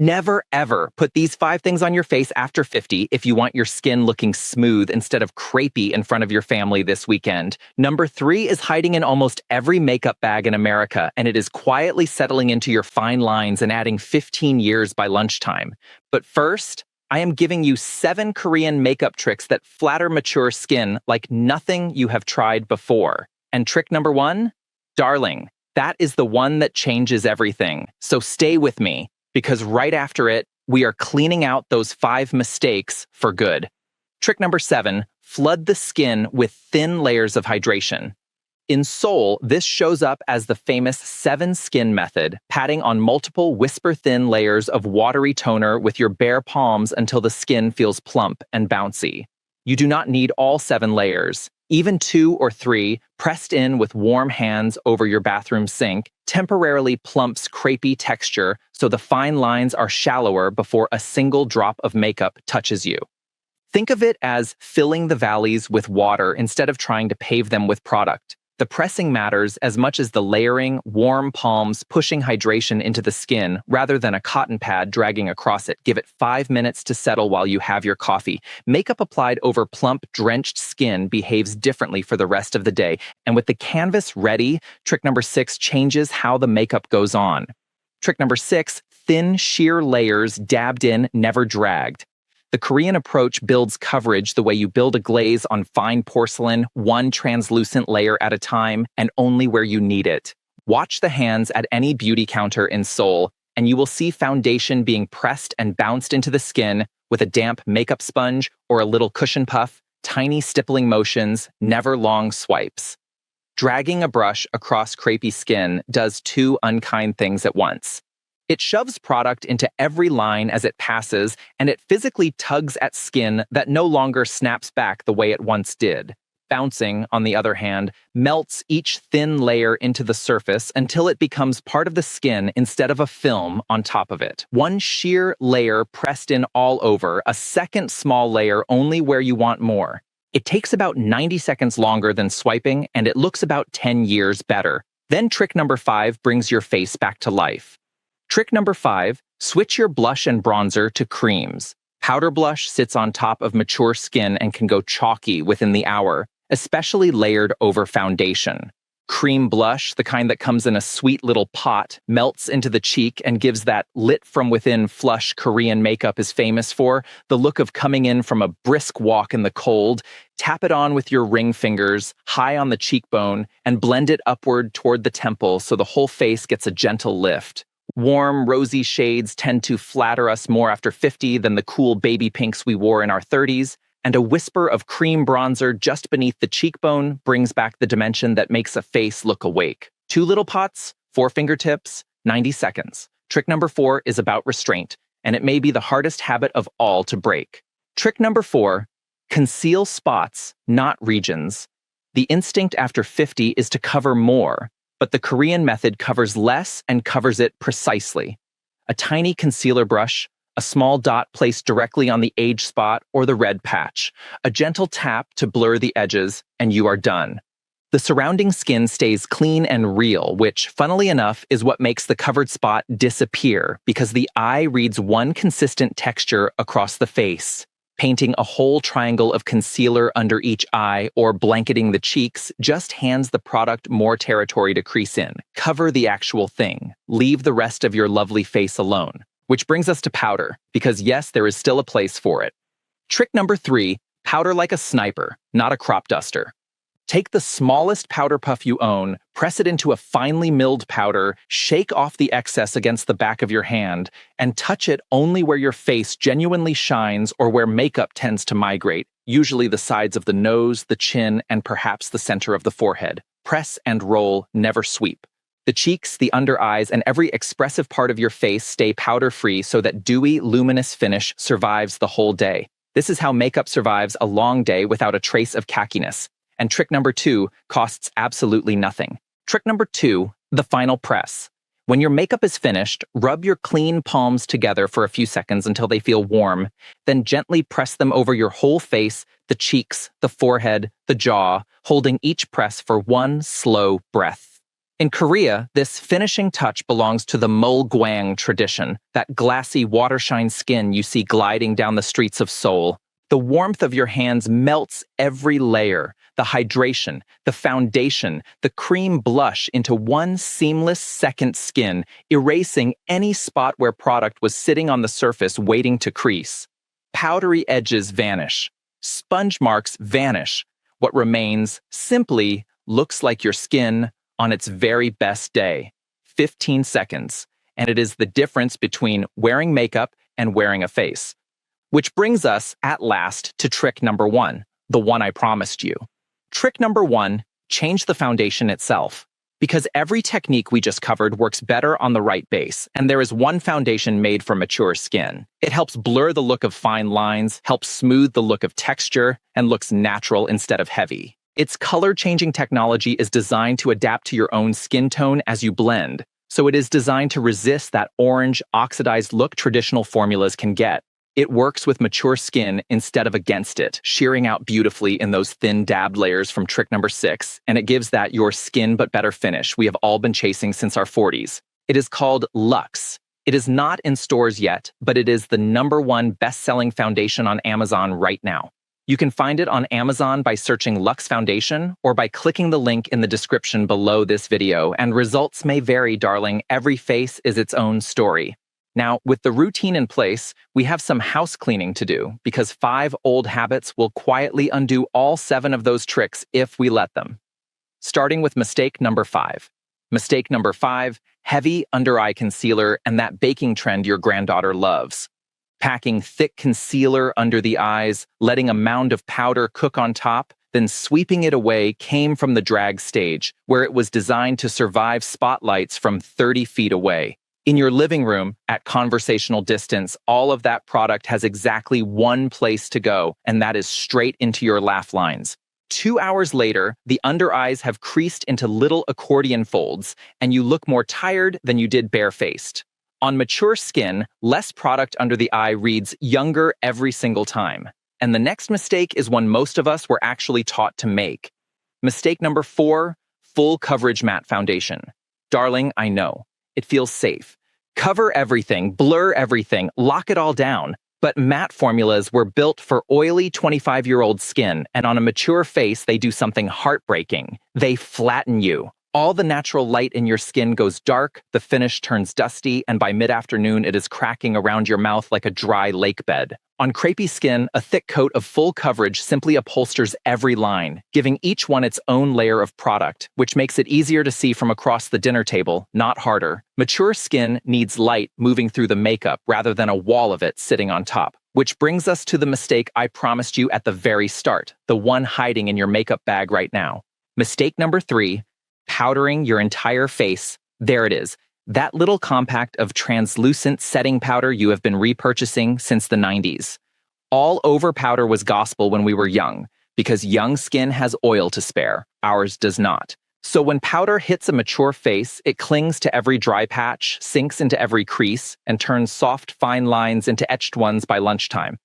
Never, ever put these 5 things on your face after 50 if you want your skin looking smooth instead of crepey in front of your family this weekend. Number 3 is hiding in almost every makeup bag in America, and it is quietly settling into your fine lines and adding 15 years by lunchtime. But first, I am giving you 7 Korean makeup tricks that flatter mature skin like nothing you have tried before. And trick number 1? Darling, that is the one that changes everything. So stay with me, because right after it, we are cleaning out those 5 mistakes for good. Trick number 7, flood the skin with thin layers of hydration. In Seoul, this shows up as the famous 7 skin method, patting on multiple whisper-thin layers of watery toner with your bare palms until the skin feels plump and bouncy. You do not need all 7 layers. Even 2 or 3, pressed in with warm hands over your bathroom sink, temporarily plumps crepey texture so the fine lines are shallower before a single drop of makeup touches you. Think of it as filling the valleys with water instead of trying to pave them with product. The pressing matters as much as the layering, warm palms pushing hydration into the skin rather than a cotton pad dragging across it. Give it 5 minutes to settle while you have your coffee. Makeup applied over plump, drenched skin behaves differently for the rest of the day. And with the canvas ready, trick number 6 changes how the makeup goes on. Trick number 6, thin, sheer layers dabbed in, never dragged. The Korean approach builds coverage the way you build a glaze on fine porcelain, one translucent layer at a time, and only where you need it. Watch the hands at any beauty counter in Seoul, and you will see foundation being pressed and bounced into the skin with a damp makeup sponge or a little cushion puff, tiny stippling motions, never long swipes. Dragging a brush across crepey skin does 2 unkind things at once. It shoves product into every line as it passes, and it physically tugs at skin that no longer snaps back the way it once did. Bouncing, on the other hand, melts each thin layer into the surface until it becomes part of the skin instead of a film on top of it. One sheer layer pressed in all over, a second small layer only where you want more. It takes about 90 seconds longer than swiping, and it looks about 10 years better. Then trick number 5 brings your face back to life. Trick number 5, switch your blush and bronzer to creams. Powder blush sits on top of mature skin and can go chalky within the hour, especially layered over foundation. Cream blush, the kind that comes in a sweet little pot, melts into the cheek and gives that lit-from-within flush Korean makeup is famous for, the look of coming in from a brisk walk in the cold. Tap it on with your ring fingers, high on the cheekbone, and blend it upward toward the temple so the whole face gets a gentle lift. Warm, rosy shades tend to flatter us more after 50 than the cool baby pinks we wore in our 30s, and a whisper of cream bronzer just beneath the cheekbone brings back the dimension that makes a face look awake. 2 little pots, 4 fingertips, 90 seconds. Trick number 4 is about restraint, and it may be the hardest habit of all to break. Trick number 4, conceal spots, not regions. The instinct after 50 is to cover more, but the Korean method covers less and covers it precisely. A tiny concealer brush, a small dot placed directly on the age spot or the red patch, a gentle tap to blur the edges, and you are done. The surrounding skin stays clean and real, which, funnily enough, is what makes the covered spot disappear because the eye reads one consistent texture across the face. Painting a whole triangle of concealer under each eye or blanketing the cheeks just hands the product more territory to crease in. Cover the actual thing. Leave the rest of your lovely face alone. Which brings us to powder, because yes, there is still a place for it. Trick number 3, powder like a sniper, not a crop duster. Take the smallest powder puff you own, press it into a finely milled powder, shake off the excess against the back of your hand, and touch it only where your face genuinely shines or where makeup tends to migrate, usually the sides of the nose, the chin, and perhaps the center of the forehead. Press and roll, never sweep. The cheeks, the under eyes, and every expressive part of your face stay powder-free so that dewy, luminous finish survives the whole day. This is how makeup survives a long day without a trace of cackiness. And trick number 2 costs absolutely nothing. Trick number 2, the final press. When your makeup is finished, rub your clean palms together for a few seconds until they feel warm, then gently press them over your whole face, the cheeks, the forehead, the jaw, holding each press for one slow breath. In Korea, this finishing touch belongs to the mulgwang tradition, that glassy watershine skin you see gliding down the streets of Seoul. The warmth of your hands melts every layer, the hydration, the foundation, the cream blush into one seamless second skin, erasing any spot where product was sitting on the surface waiting to crease. Powdery edges vanish. Sponge marks vanish. What remains simply looks like your skin on its very best day. 15 seconds. And it is the difference between wearing makeup and wearing a face. Which brings us, at last, to trick number 1, the one I promised you. Trick number 1, change the foundation itself. Because every technique we just covered works better on the right base, and there is one foundation made for mature skin. It helps blur the look of fine lines, helps smooth the look of texture, and looks natural instead of heavy. Its color-changing technology is designed to adapt to your own skin tone as you blend, so it is designed to resist that orange, oxidized look traditional formulas can get. It works with mature skin instead of against it, shearing out beautifully in those thin dabbed layers from trick number 6, and it gives that your skin but better finish we have all been chasing since our 40s. It is called Luxe. It is not in stores yet, but it is the #1 best-selling foundation on Amazon right now. You can find it on Amazon by searching Luxe Foundation or by clicking the link in the description below this video, and results may vary, darling. Every face is its own story. Now, with the routine in place, we have some house cleaning to do because 5 old habits will quietly undo all 7 of those tricks if we let them. Starting with mistake number 5. Mistake number 5, heavy under-eye concealer and that baking trend your granddaughter loves. Packing thick concealer under the eyes, letting a mound of powder cook on top, then sweeping it away came from the drag stage, where it was designed to survive spotlights from 30 feet away. In your living room, at conversational distance, all of that product has exactly one place to go, and that is straight into your laugh lines. 2 hours later, the under eyes have creased into little accordion folds, and you look more tired than you did barefaced. On mature skin, less product under the eye reads younger every single time. And the next mistake is one most of us were actually taught to make. Mistake number 4, full coverage matte foundation. Darling, I know. It feels safe. Cover everything, blur everything, lock it all down. But matte formulas were built for oily 25-year-old skin, and on a mature face, they do something heartbreaking. They flatten you. All the natural light in your skin goes dark, the finish turns dusty, and by mid-afternoon, it is cracking around your mouth like a dry lake bed. On crepey skin, a thick coat of full coverage simply upholsters every line, giving each one its own layer of product, which makes it easier to see from across the dinner table, not harder. Mature skin needs light moving through the makeup rather than a wall of it sitting on top. Which brings us to the mistake I promised you at the very start, the one hiding in your makeup bag right now. Mistake number 3, powdering your entire face. There it is. That little compact of translucent setting powder you have been repurchasing since the 90s. All over powder was gospel when we were young, because young skin has oil to spare, ours does not. So when powder hits a mature face, it clings to every dry patch, sinks into every crease, and turns soft, fine lines into etched ones by lunchtime.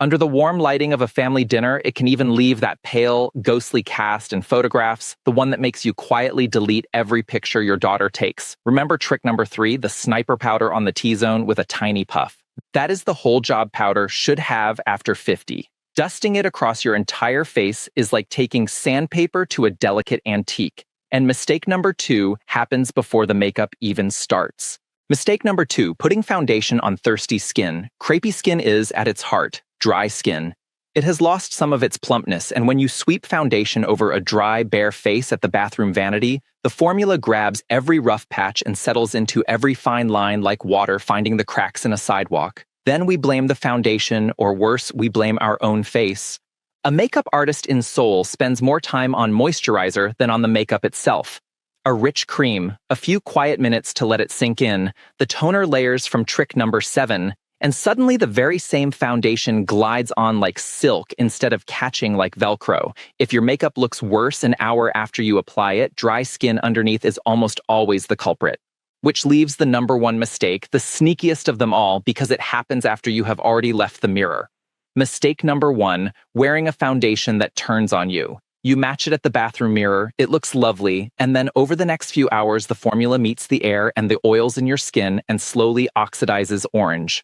Under the warm lighting of a family dinner, it can even leave that pale, ghostly cast in photographs, the one that makes you quietly delete every picture your daughter takes. Remember trick number 3, the sniper powder on the T-zone with a tiny puff? That is the whole job powder should have after 50. Dusting it across your entire face is like taking sandpaper to a delicate antique. And mistake number 2 happens before the makeup even starts. Mistake number 2, putting foundation on thirsty skin. Crepey skin is, at its heart, dry skin. It has lost some of its plumpness, and when you sweep foundation over a dry, bare face at the bathroom vanity, the formula grabs every rough patch and settles into every fine line like water finding the cracks in a sidewalk. Then we blame the foundation, or worse, we blame our own face. A makeup artist in Seoul spends more time on moisturizer than on the makeup itself. A rich cream, a few quiet minutes to let it sink in, the toner layers from trick number 7, and suddenly the very same foundation glides on like silk instead of catching like Velcro. If your makeup looks worse an hour after you apply it, dry skin underneath is almost always the culprit. Which leaves the number 1 mistake, the sneakiest of them all, because it happens after you have already left the mirror. Mistake number 1, wearing a foundation that turns on you. You match it at the bathroom mirror, it looks lovely, and then over the next few hours, the formula meets the air and the oils in your skin and slowly oxidizes orange.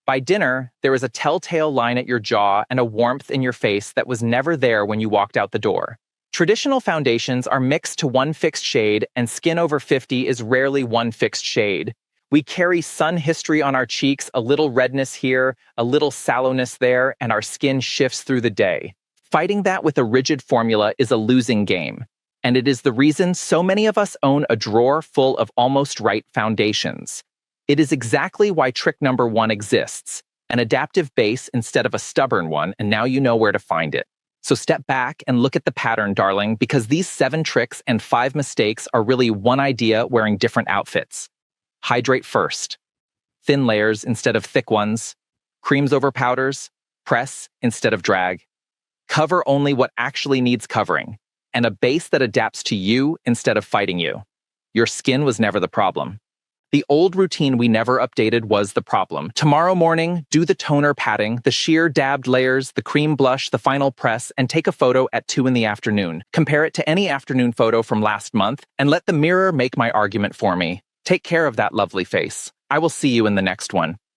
By dinner, there is a telltale line at your jaw and a warmth in your face that was never there when you walked out the door. Traditional foundations are mixed to one fixed shade, and skin over 50 is rarely one fixed shade. We carry sun history on our cheeks, a little redness here, a little sallowness there, and our skin shifts through the day. Fighting that with a rigid formula is a losing game, and it is the reason so many of us own a drawer full of almost right foundations. It is exactly why trick number 1 exists, an adaptive base instead of a stubborn one, and now you know where to find it. So step back and look at the pattern, darling, because these 7 tricks and 5 mistakes are really one idea wearing different outfits. Hydrate first. Thin layers instead of thick ones. Creams over powders. Press instead of drag. Cover only what actually needs covering. And a base that adapts to you instead of fighting you. Your skin was never the problem. The old routine we never updated was the problem. Tomorrow morning, do the toner patting, the sheer dabbed layers, the cream blush, the final press, and take a photo at 2 in the afternoon. Compare it to any afternoon photo from last month, and let the mirror make my argument for me. Take care of that lovely face. I will see you in the next one.